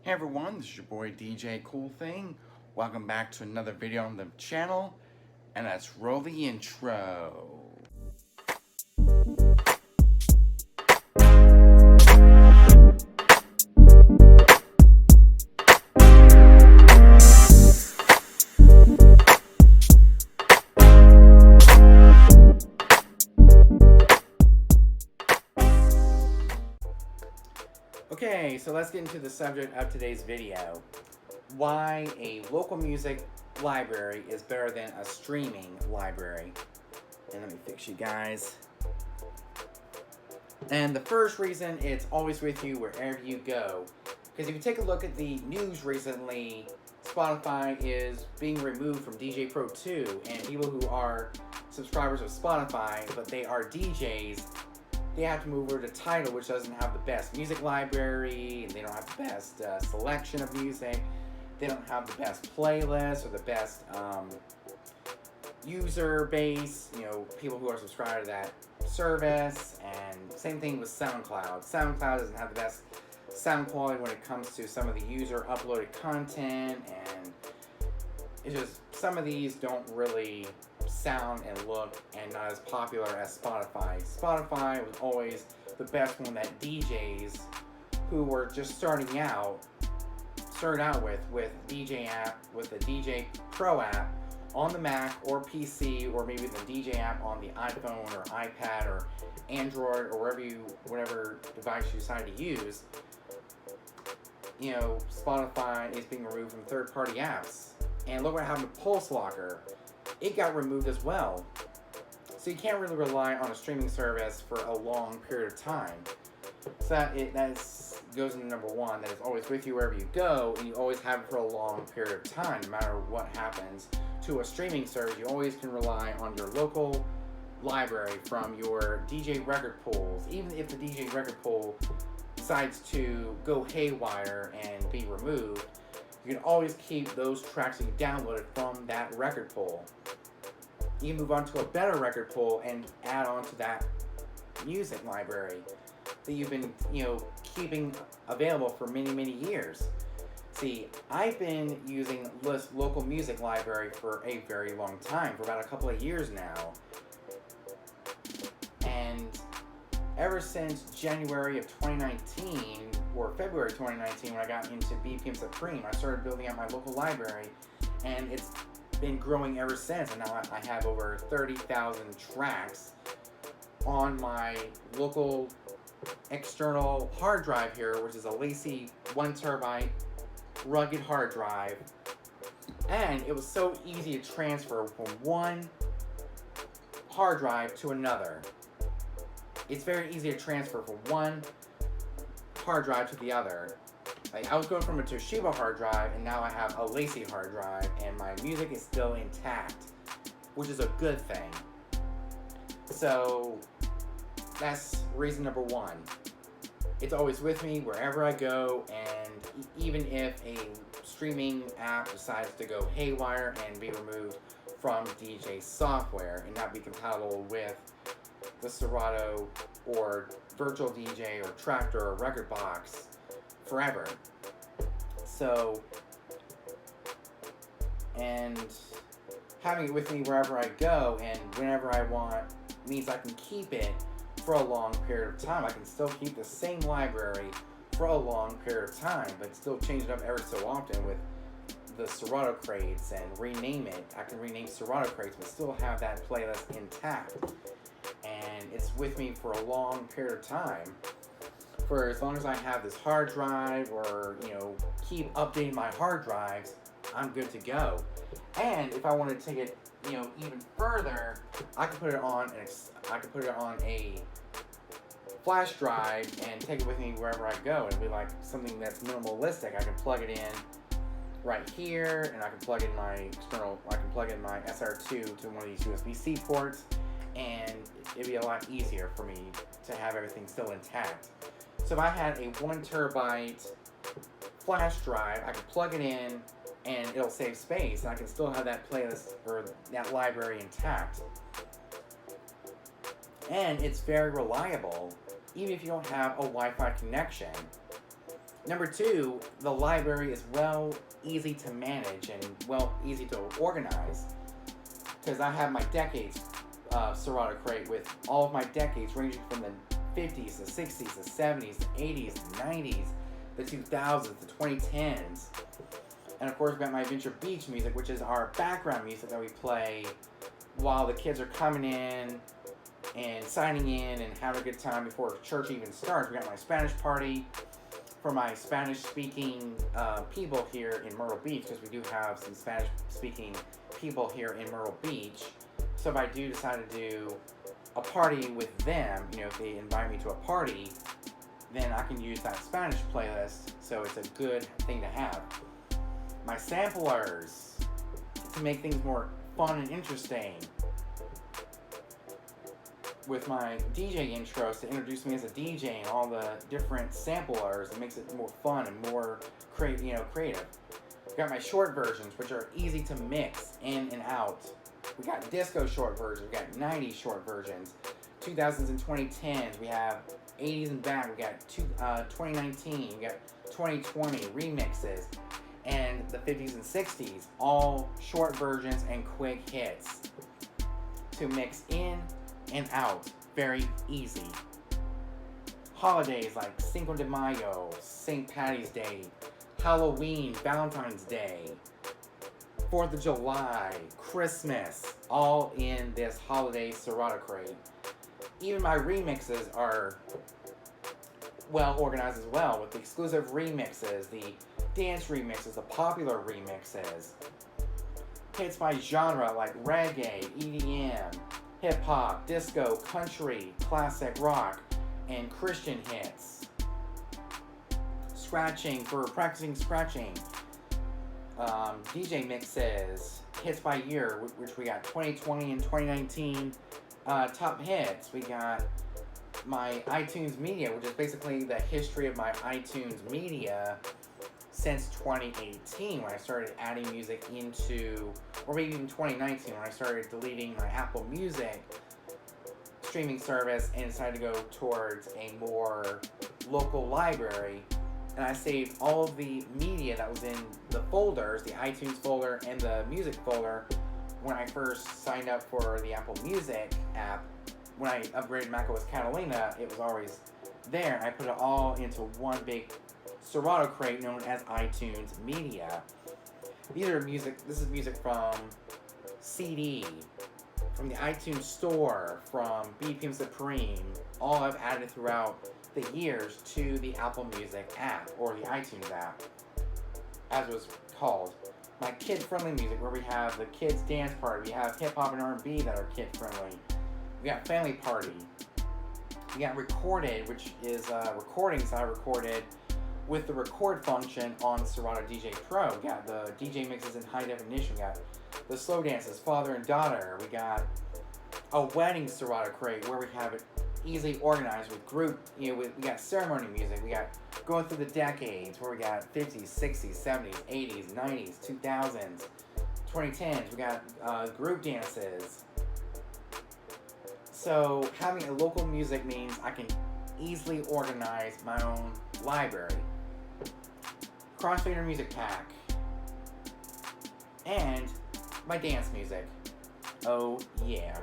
Hey everyone, this is your boy DJ Cool Thing. Welcome back to another video on the channel, and let's roll the intro. Okay, so let's get into the subject of today's video. Why a local music library is better than a streaming library. And let me fix you guys. And the first reason, it's always with you wherever you go. Because if you take a look at the news recently, Spotify is being removed from DJ Pro 2, and people who are subscribers of Spotify, but they are DJs, they have to move over to Tidal, which doesn't have the best music library, and they don't have the best selection of music. They don't have the best playlist or the best user base, people who are subscribed to that service. And same thing with SoundCloud. SoundCloud doesn't have the best sound quality when it comes to some of the user uploaded content, and it's just some of these don't really sound and look and not as popular as Spotify. Spotify was always the best one that DJs who were just started out with DJ app, with the DJ Pro app on the Mac or PC, or maybe the DJ app on the iPhone or iPad or Android or whatever device you decide to use. Spotify is being removed from third-party apps. And look what happened to Pulse Locker. It got removed as well. So you can't really rely on a streaming service for a long period of time. So that goes into number one, that is always with you wherever you go, and you always have it for a long period of time, no matter what happens to a streaming service. You always can rely on your local library from your DJ record pools. Even if the DJ record pool decides to go haywire and be removed, you can always keep those tracks that you downloaded from that record pool. You can move on to a better record pool and add on to that music library that you've been, keeping available for many, many years. See, I've been using this local music library for a very long time, for about a couple of years now. And ever since January of 2019, or February 2019, when I got into BPM Supreme, I started building out my local library, and it's been growing ever since. And now I have over 30,000 tracks on my local external hard drive here, which is a Lacy 1 terabyte rugged hard drive. And it was so easy to transfer from one hard drive to another. It's very easy to transfer from one hard drive to the other. Like, I was going from a Toshiba hard drive, and now I have a Lacy hard drive, and my music is still intact, which is a good thing. So that's reason number one. It's always with me wherever I go, and even if a streaming app decides to go haywire and be removed from DJ software and not be compatible with the Serato or Virtual DJ or Tractor or Record Box forever. So, and having it with me wherever I go and whenever I want means I can keep it for a long period of time. I can still keep the same library for a long period of time, but still change it up every so often with the Serato crates and rename it. I can rename Serato crates, but still have that playlist intact. And it's with me for a long period of time. For as long as I have this hard drive, or keep updating my hard drives, I'm good to go. And if I want to take it, even further, I can put it on a flash drive and take it with me wherever I go. It'll be like something that's minimalistic. I can plug it in right here, and I can plug in my SR2 to one of these USB-C ports, and it'd be a lot easier for me to have everything still intact. So if I had a 1 terabyte flash drive, I could plug it in and it'll save space, and I can still have that playlist or that library intact. And it's very reliable, even if you don't have a Wi-Fi connection. Number two, the library is easy to manage and easy to organize, because I have my decades Serato crate with all of my decades ranging from the 50s, the 60s, the 70s, the 80s, the 90s, the 2000s, the 2010s. And of course, we've got my Adventure Beach music, which is our background music that we play while the kids are coming in and signing in and having a good time before church even starts. We got my Spanish party for my Spanish-speaking people here in Myrtle Beach, because we do have some Spanish-speaking people here in Myrtle Beach. So if I do decide to do a party with them, if they invite me to a party, then I can use that Spanish playlist, so it's a good thing to have. My samplers, to make things more fun and interesting. With my DJ intros, to introduce me as a DJ and all the different samplers, it makes it more fun and more creative. I've got my short versions, which are easy to mix in and out. We got disco short versions, we got 90s short versions, 2000s and 2010s, we have 80s and back, we got 2019, we got 2020 remixes, and the 50s and 60s, all short versions and quick hits to mix in and out, very easy. Holidays like Cinco de Mayo, St. Patty's Day, Halloween, Valentine's Day, 4th of July, Christmas, all in this holiday Serato crate. Even my remixes are well organized as well, with the exclusive remixes, the dance remixes, the popular remixes, hits by genre like reggae, EDM, hip-hop, disco, country, classic rock, and Christian hits. Scratching for practicing scratching. DJ mixes, hits by year, which we got 2020 and 2019 top hits. We got my iTunes media, which is basically the history of my iTunes media since 2018, when I started adding music into, or maybe even 2019, when I started deleting my Apple Music streaming service and decided to go towards a more local library. And I saved all of the media that was in the folders, the iTunes folder and the music folder, when I first signed up for the Apple Music app. When I upgraded macOS Catalina, it was always there. I put it all into one big Serato crate known as iTunes Media. These are music, this is music from CD, from the iTunes Store, from BPM Supreme, all I've added throughout the years to the Apple Music app, or the iTunes app, as it was called. My kid-friendly music, where we have the kids' dance party, we have hip-hop and R&B that are kid-friendly. We got family party. We got recorded, which is recordings I recorded with the record function on the Serato DJ Pro. We got the DJ mixes in high definition. We got the slow dances, father and daughter. We got a wedding Serato crate where we have it easily organized with group, we got ceremony music. We got going through the decades, where we got 50s, 60s, 70s, 80s, 90s, 2000s, 2010s. We got group dances. So having a local music means I can easily organize my own library. Crossfader music pack. And my dance music. Oh yeah.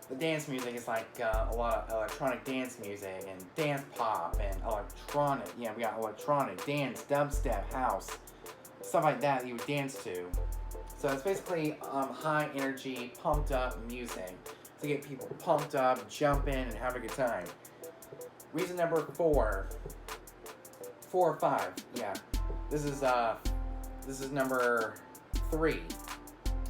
The dance music is like a lot of electronic dance music and dance pop and electronic. Yeah, we got electronic, dance, dubstep, house, stuff like that you would dance to. So it's basically high energy, pumped up music to get people pumped up, jumping, and have a good time. Reason number 4 or 5. Yeah, this is number 3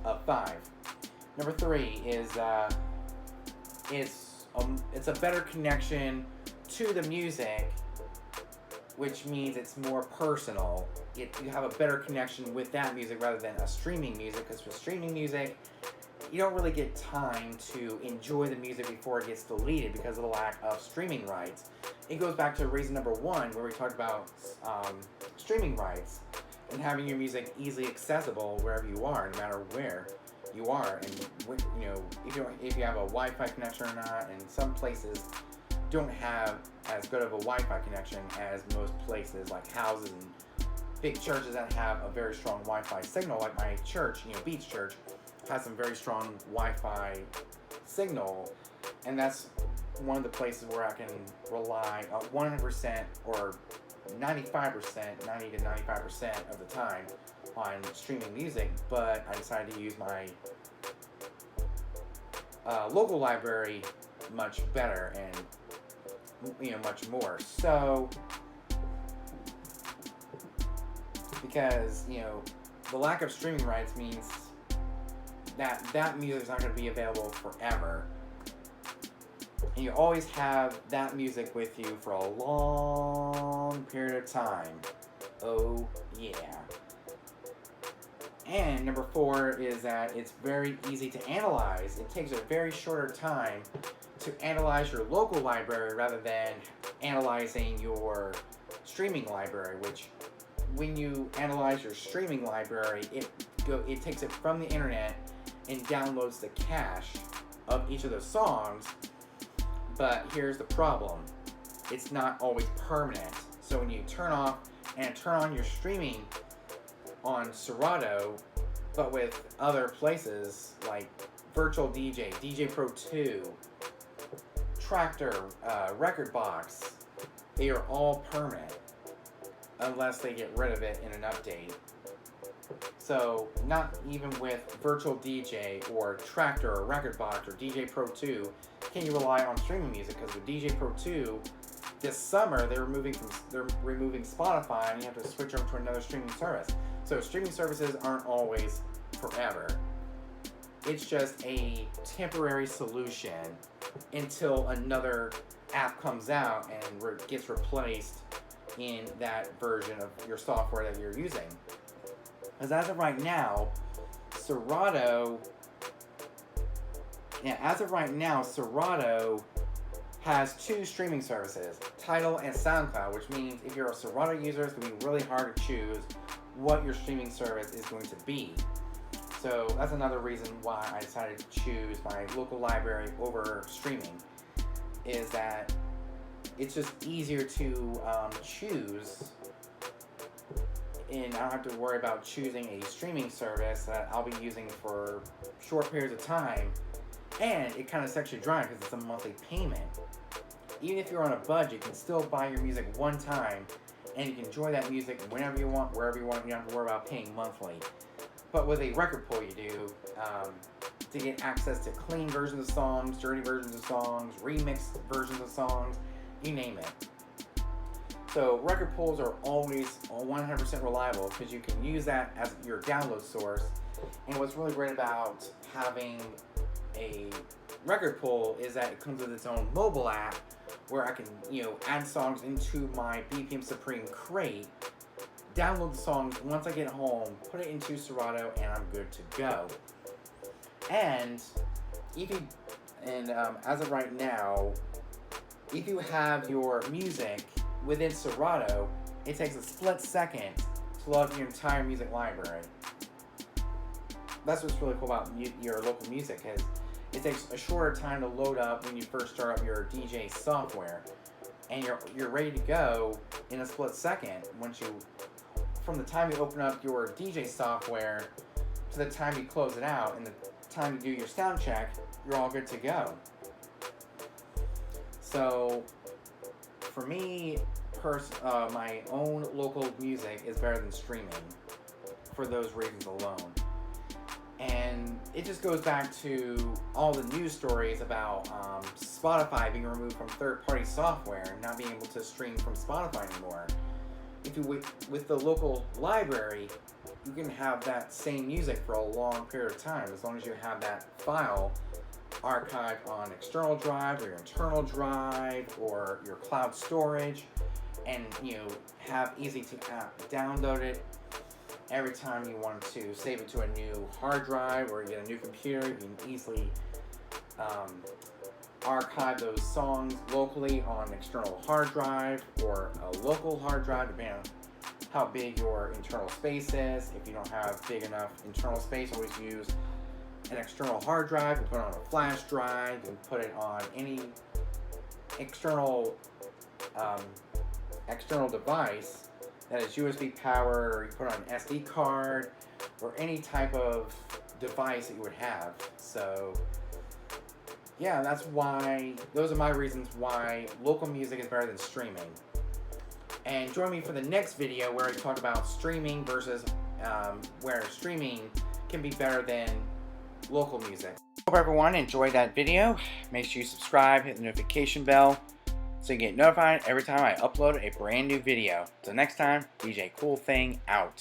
of 5. Number 3 is it's a better connection to the music, which means it's more personal. You have a better connection with that music rather than a streaming music, because for streaming music, you don't really get time to enjoy the music before it gets deleted because of the lack of streaming rights. It goes back to reason number 1, where we talked about streaming rights and having your music easily accessible wherever you are, no matter where you are, and if you have a Wi-Fi connection or not. And some places don't have as good of a Wi-Fi connection as most places, like houses and big churches that have a very strong Wi-Fi signal. Like my church, Beach Church, has some very strong Wi-Fi signal, and that's one of the places where I can rely 100% or 95%, 90 to 95% of the time on streaming music. But I decided to use my local library much better and much more. So because the lack of streaming rights means that music is not going to be available forever. And you always have that music with you for a long period of time. Oh, yeah. And number 4 is that it's very easy to analyze. It takes a very shorter time to analyze your local library rather than analyzing your streaming library, which when you analyze your streaming library, it takes it from the internet and downloads the cache of each of those songs. But here's the problem. It's not always permanent. So when you turn on your streaming on Serato, but with other places like Virtual DJ, DJ Pro 2, Tractor, Record Box, they are all permanent unless they get rid of it in an update. So not even with Virtual DJ or Tractor or Record Box or DJ Pro 2 can you rely on streaming music, because with DJ Pro 2 this summer they're removing Spotify and you have to switch over to another streaming service. So streaming services aren't always forever. It's just a temporary solution until another app comes out and gets replaced in that version of your software that you're using. Because as of right now, Serato has 2 streaming services, Tidal and SoundCloud, which means if you're a Serato user, it's going to be really hard to choose what your streaming service is going to be. So that's another reason why I decided to choose my local library over streaming, is that it's just easier to choose, and I don't have to worry about choosing a streaming service that I'll be using for short periods of time, and it kind of sucks you dry because it's a monthly payment. Even if you're on a budget, you can still buy your music one time, and you can enjoy that music whenever you want, wherever you want. You don't have to worry about paying monthly. But with a record pull, you do, to get access to clean versions of songs, dirty versions of songs, remixed versions of songs, you name it. So record pulls are always 100% reliable because you can use that as your download source. And what's really great about having a record pull is that it comes with its own mobile app where I can, add songs into my BPM Supreme crate, download the songs once I get home, put it into Serato, and I'm good to go. And as of right now, if you have your music within Serato, it takes a split second to load your entire music library. That's what's really cool about your local music, is it takes a shorter time to load up when you first start up your DJ software, and you're ready to go in a split second. From the time you open up your DJ software to the time you close it out and the time you do your sound check, you're all good to go. So for me, my own local music is better than streaming for those reasons alone. And it just goes back to all the news stories about Spotify being removed from third-party software and not being able to stream from Spotify anymore. If you with the local library, you can have that same music for a long period of time as long as you have that file archived on external drive or your internal drive or your cloud storage, and have easy to download it every time you want to save it to a new hard drive or you get a new computer. You can easily archive those songs locally on an external hard drive or a local hard drive, depending on how big your internal space is. If you don't have big enough internal space, always use an external hard drive. You put it on a flash drive and put it on any external um, external device that is USB powered, or you put on an SD card, or any type of device that you would have. So yeah, those are my reasons why local music is better than streaming. And join me for the next video where I talk about streaming versus where streaming can be better than local music. Hope everyone enjoyed that video. Make sure you subscribe, hit the notification bell so you get notified every time I upload a brand new video. Till next time, DJ Cool Thing out.